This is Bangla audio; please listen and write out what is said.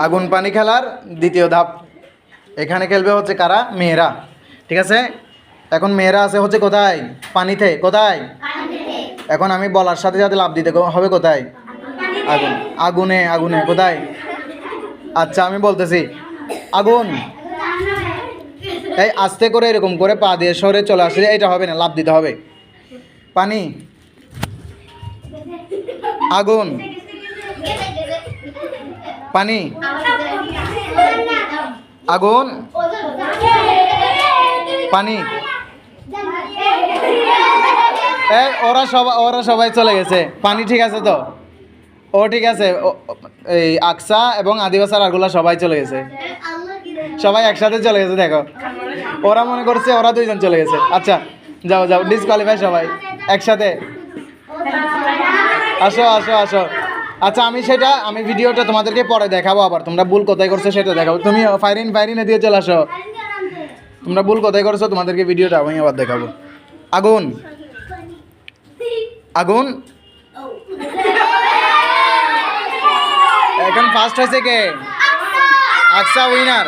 আগুন পানি খেলার দ্বিতীয় ধাপ। এখানে খেলবে হচ্ছে কারা? মেয়েরা। ঠিক আছে, এখন মেয়েরা আছে হচ্ছে কোথায়? পানিতে। কোথায়? এখন আমি বলার সাথে সাথে লাফ দিতে হবে কোথায়? আগুন। আগুনে। আগুনে কোথায়? আচ্ছা আমি বলতেছি, আগুন। এই আস্তে করে এরকম করে পা দিয়ে সরে চলে আসলে এটা হবে না, লাফ দিতে হবে। পানি। আগুন। পানি। আগুন। পানি। এই ওরা সবাই চলে গেছে। পানি ঠিক আছে তো? ও ঠিক আছে, এই আকসা এবং আদিবাসার আরগুলা সবাই চলে গেছে, সবাই একসাথে চলে গেছে। দেখো ওরা মনে করছে ওরা দুইজন চলে গেছে। আচ্ছা যাও যাও, ডিসকোয়ালিফাই সবাই একসাথে। আসো আসো আসো। আচ্ছা আমি ভিডিওটা তোমাদেরকে পরে দেখাবো, আবার তোমরা ভুল কোথায় করছো সেটা দেখাবো। তুমি ফাইরিনে দিয়ে চলে আসো, তোমরা ভুল কোথায় করছো তোমাদেরকে ভিডিওটা আমি আবার দেখাবো। আগুন। আগুন। এখন ফার্স্ট হয়েছে কে? আকসা উইনার।